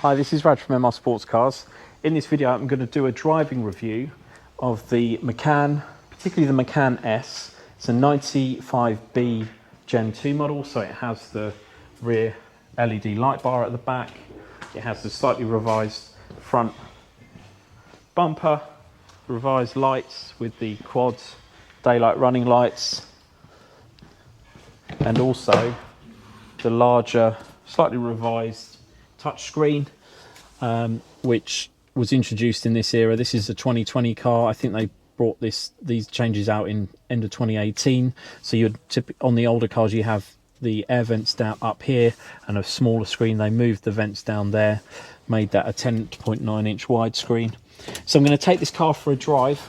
Hi, this is Raj from MR Sportscars. In this video I'm going to do a driving review of the Macan, particularly the Macan S. It's a 95B Gen 2 model, so it has the rear LED light bar at the back. It has the slightly revised front bumper, revised lights with the quads, daylight running lights, and also the larger, slightly revised touchscreen, which was introduced in this era. This is a 2020 car. I think they brought these changes out in end of 2018. So you'd on the older cars you have the air vents down up here and a smaller screen. They moved the vents down there, made that a 10.9 inch widescreen. So I'm going to take this car for a drive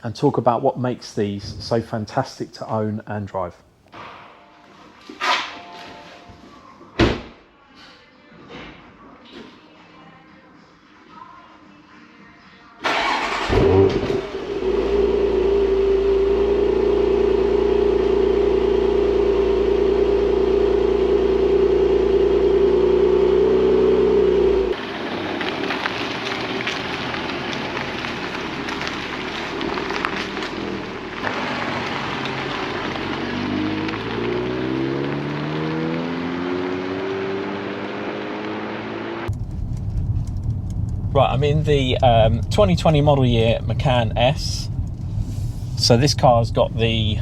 and talk about what makes these so fantastic to own and drive. Right, I'm in the 2020 model year Macan S. So this car's got the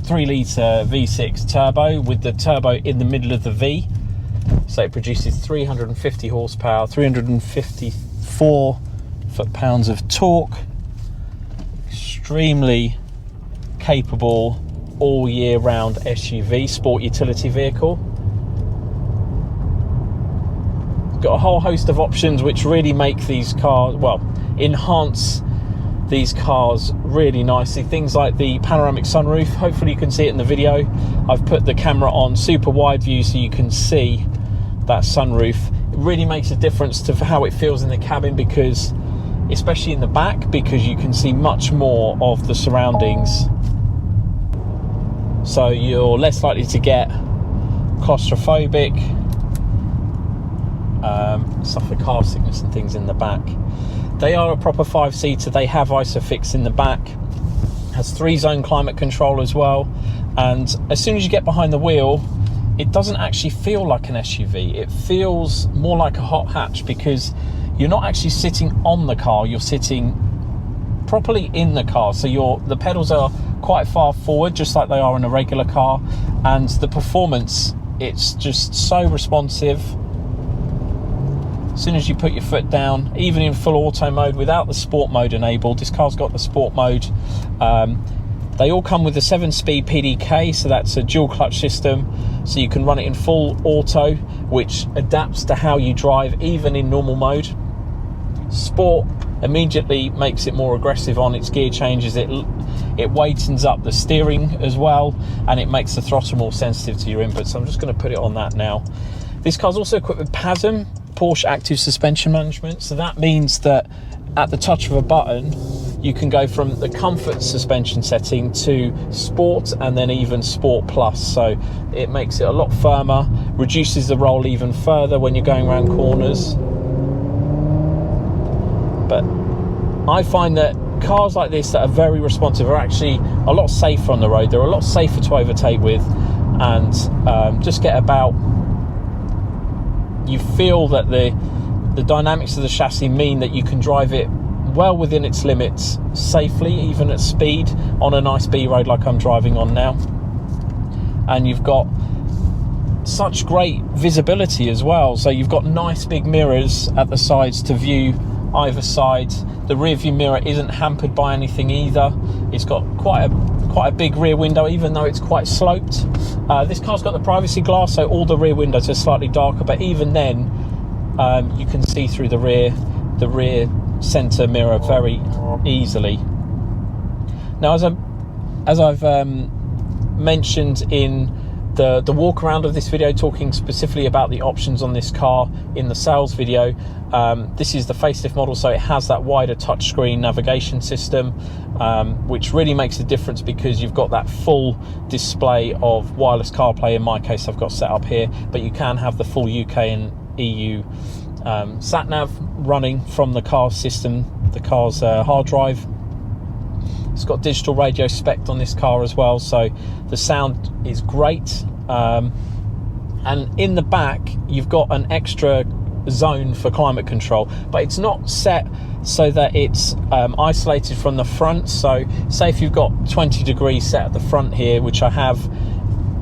3-litre V6 turbo with the turbo in the middle of the V. So it produces 350 horsepower, 354 foot-pounds of torque. Extremely capable all-year-round SUV, sport utility vehicle. Got a whole host of options which really make these cars, well, enhance these cars really nicely. Things like the panoramic sunroof. Hopefully you can see it in the video. I've put the camera on super wide view so you can see that sunroof. It really makes a difference to how it feels in the cabin, because especially in the back, because you can see much more of the surroundings, so you're less likely to get claustrophobic, suffer car sickness and things in the back. They are a proper 5-seater. They have ISOFIX in the back, has 3-zone climate control as well, and as soon as you get behind the wheel it doesn't actually feel like an SUV. It feels more like a hot hatch, because you're not actually sitting on the car, you're sitting properly in the car. So the pedals are quite far forward, just like they are in a regular car, and the performance, it's just so responsive. As soon as you put your foot down, even in full auto mode without the sport mode enabled, this car's got the sport mode. They all come with a 7-speed PDK, so that's a dual clutch system, so you can run it in full auto, which adapts to how you drive even in normal mode. Sport immediately makes it more aggressive on its gear changes. It weightens up the steering as well, and it makes the throttle more sensitive to your input. So I'm just going to put it on that now. This car's also equipped with PASM, Porsche Active Suspension Management. So that means that at the touch of a button, you can go from the comfort suspension setting to sport, and then even sport plus. So it makes it a lot firmer, reduces the roll even further when you're going around corners. But I find that cars like this that are very responsive are actually a lot safer on the road. They're a lot safer to overtake with, and just get about. You feel that the dynamics of the chassis mean that you can drive it well within its limits safely, even at speed, on a nice B road like I'm driving on now. And you've got such great visibility as well. So you've got nice big mirrors at the sides to view either side. The rear view mirror isn't hampered by anything either. It's got quite a big rear window, even though it's quite sloped. This car's got the privacy glass, so all the rear windows are slightly darker, but even then you can see through the rear center mirror very easily. Now, as I've mentioned in the walk around of this video, talking specifically about the options on this car in the sales video, this is the facelift model, so it has that wider touchscreen navigation system, which really makes a difference, because you've got that full display of wireless CarPlay. In my case, I've got set up here, but you can have the full UK and EU sat nav running from the car's system, the car's hard drive. It's got digital radio spec on this car as well, so the sound is great. And in the back you've got an extra zone for climate control, but it's not set so that it's isolated from the front. So say if you've got 20 degrees set at the front here, which I have,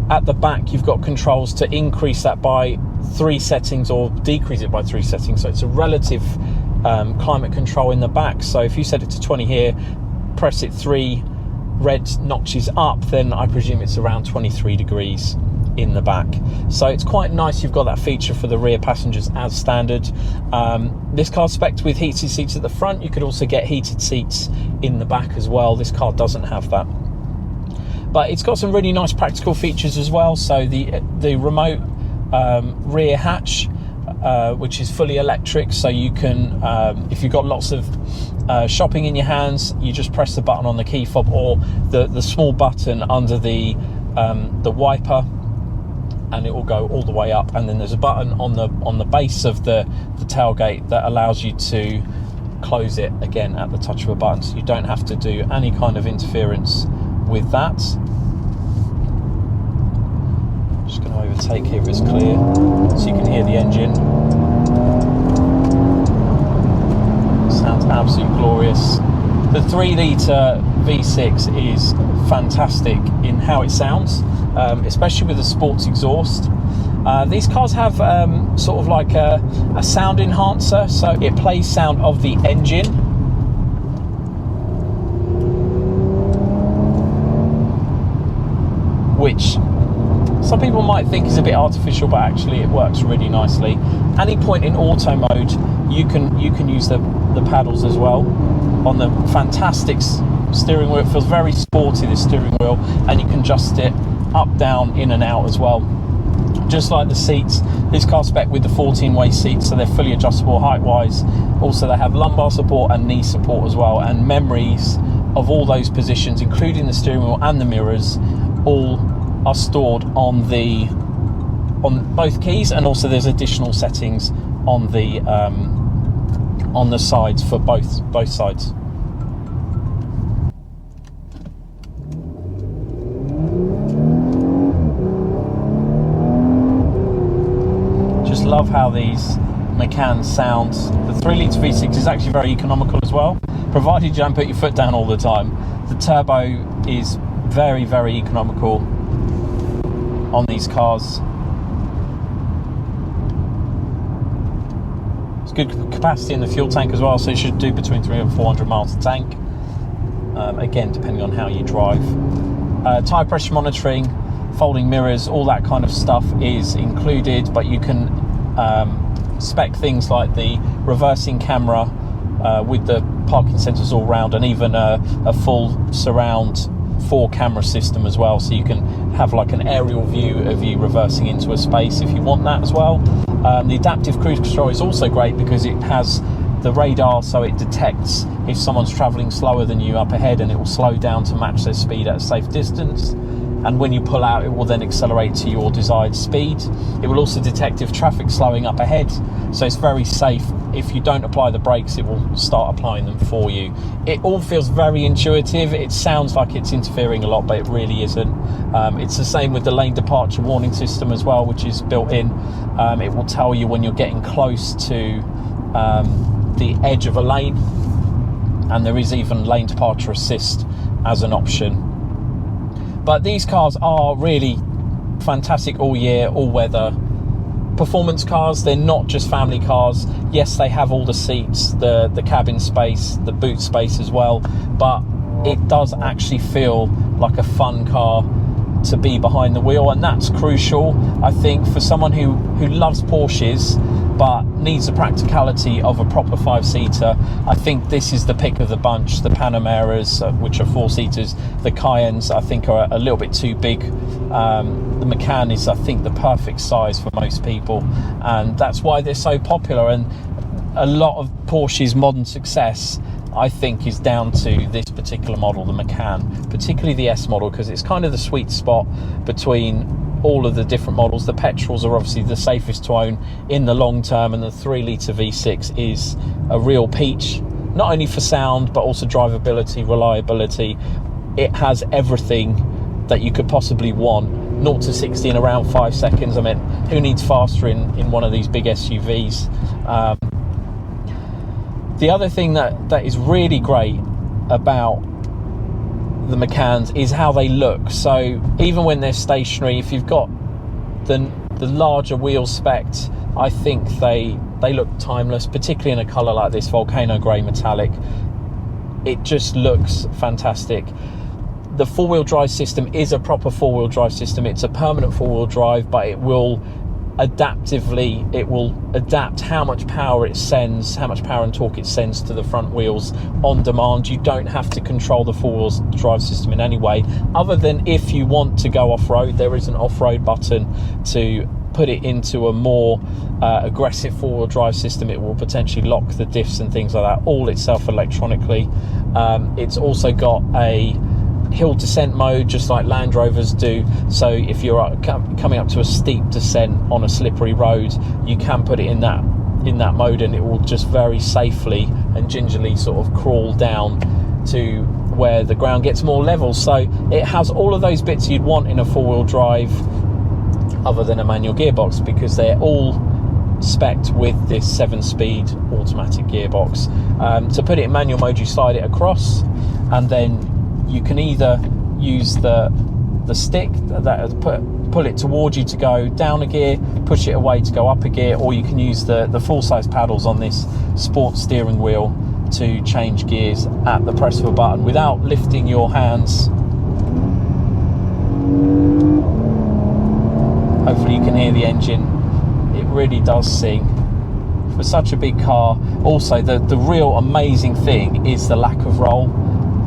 at the back you've got controls to increase that by 3 settings or decrease it by 3 settings. So it's a relative climate control in the back. So if you set it to 20 here, press it 3 red notches up, then I presume it's around 23 degrees in the back. So it's quite nice you've got that feature for the rear passengers as standard. This car's spec'd with heated seats at the front. You could also get heated seats in the back as well. This car doesn't have that, but it's got some really nice practical features as well. So the remote rear hatch, which is fully electric, so you can if you've got lots of shopping in your hands, you just press the button on the key fob or the small button under the wiper, and it will go all the way up. And then there's a button on the base of the tailgate that allows you to close it again at the touch of a button, so you don't have to do any kind of interference with that. Just going to overtake here if it's clear, so you can hear the engine. Sounds absolutely glorious. The 3-litre V6 is fantastic in how it sounds, especially with the sports exhaust. These cars have sort of like a sound enhancer, so it plays sound of the engine, which some people might think is a bit artificial, but actually it works really nicely. Any point in auto mode, you can use the paddles as well on the fantastic steering wheel. It feels very sporty, this steering wheel, and you can adjust it up, down, in and out as well. Just like the seats, this car's spec with the 14-way seats, so they're fully adjustable height-wise. Also, they have lumbar support and knee support as well, and memories of all those positions, including the steering wheel and the mirrors, all are stored on both keys, and also there's additional settings on the sides for both sides. Just love how these Macan sounds. The 3-litre V6 is actually very economical as well, provided you don't put your foot down all the time. The turbo is very, very economical on these cars. It's good capacity in the fuel tank as well, so it should do between 300 and 400 miles a tank, again depending on how you drive. Tyre pressure monitoring, folding mirrors, all that kind of stuff is included, but you can spec things like the reversing camera with the parking sensors all round, and even a full surround 4 camera system as well, so you can have like an aerial view of you reversing into a space if you want that as well. The adaptive cruise control is also great because it has the radar, so it detects if someone's travelling slower than you up ahead, and it will slow down to match their speed at a safe distance. And when you pull out, it will then accelerate to your desired speed. It will also detect if traffic's slowing up ahead, so it's very safe. If you don't apply the brakes, it will start applying them for you. It all feels very intuitive. It sounds like it's interfering a lot, but it really isn't. It's the same with the lane departure warning system as well, which is built in. It will tell you when you're getting close to the edge of a lane, and there is even lane departure assist as an option. But these cars are really fantastic all year, all weather performance cars. They're not just family cars. Yes, they have all the seats, the cabin space, the boot space as well, but it does actually feel like a fun car to be behind the wheel, and that's crucial, I think, for someone who loves Porsches but needs the practicality of a proper 5-seater. I think this is the pick of the bunch. The Panameras, which are 4-seaters, the Cayennes, I think, are a little bit too big. The Macan is, I think, the perfect size for most people, and that's why they're so popular. And a lot of Porsche's modern success, I think, is down to this particular model, the Macan, particularly the S model, because it's kind of the sweet spot between all of the different models. The petrols are obviously the safest to own in the long term, and the 3-litre V6 is a real peach, not only for sound but also drivability, reliability. It has everything that you could possibly want. 0 to 60 in around 5 seconds. I mean, who needs faster in one of these big SUVs? The other thing that is really great about the Macans is how they look. So even when they're stationary, if you've got the larger wheel specs, I think they look timeless, particularly in a colour like this, Volcano grey metallic. It just looks fantastic. The four-wheel drive system is a proper four-wheel drive system. It's a permanent four-wheel drive, but it will adapt how much power it sends, how much power and torque it sends to the front wheels on demand. You don't have to control the four-wheel drive system in any way, other than if you want to go off-road. There is an off-road button to put it into a more aggressive four-wheel drive system. It will potentially lock the diffs and things like that, all itself electronically. It's also got a hill descent mode, just like Land Rovers do. So if you're coming up to a steep descent on a slippery road, you can put it in that mode, and it will just very safely and gingerly sort of crawl down to where the ground gets more level. So it has all of those bits you'd want in a four-wheel drive, other than a manual gearbox, because they're all spec'd with this 7-speed automatic gearbox. To put it in manual mode, you slide it across, and then you can either use the stick that pull it towards you to go down a gear, push it away to go up a gear, or you can use the full-size paddles on this sports steering wheel to change gears at the press of a button without lifting your hands. Hopefully you can hear the engine. It really does sing for such a big car. Also, the real amazing thing is the lack of roll.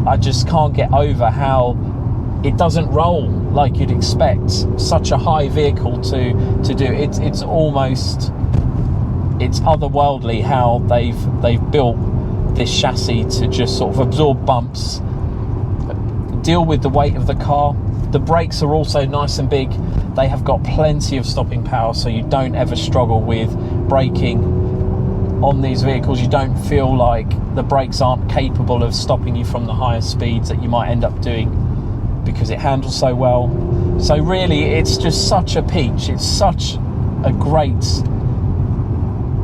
I just can't get over how it doesn't roll like you'd expect such a high vehicle to do. It's almost, it's otherworldly how they've built this chassis to just sort of absorb bumps, deal with the weight of the car. The brakes are also nice and big. They have got plenty of stopping power, so you don't ever struggle with braking on these vehicles. You don't feel like the brakes aren't capable of stopping you from the higher speeds that you might end up doing, because it handles so well. So really, it's just such a peach. It's such a great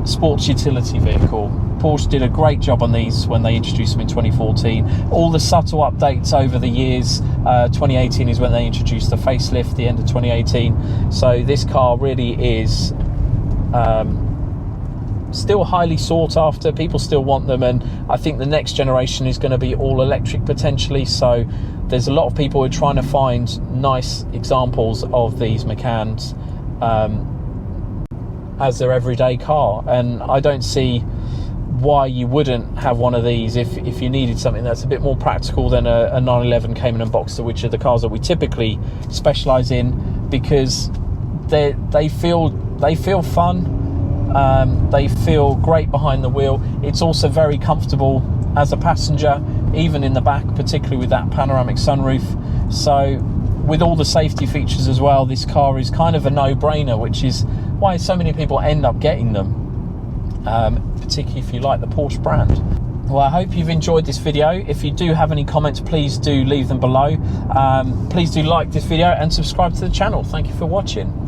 sports utility vehicle. Porsche did a great job on these when they introduced them in 2014. All the subtle updates over the years. 2018 is when they introduced the facelift, the end of 2018. So this car really is still highly sought after. People still want them, and I think the next generation is going to be all electric potentially. So there's a lot of people who are trying to find nice examples of these Macans as their everyday car, and I don't see why you wouldn't have one of these if you needed something that's a bit more practical than a 911 Cayman and Boxster, which are the cars that we typically specialize in, because they feel fun. They feel great behind the wheel. It's also very comfortable as a passenger, even in the back, particularly with that panoramic sunroof. So with all the safety features as well, this car is kind of a no-brainer, which is why so many people end up getting them, particularly if you like the Porsche brand. Well, I hope you've enjoyed this video. If you do have any comments, please do leave them below. Please do like this video and subscribe to the channel. Thank you for watching.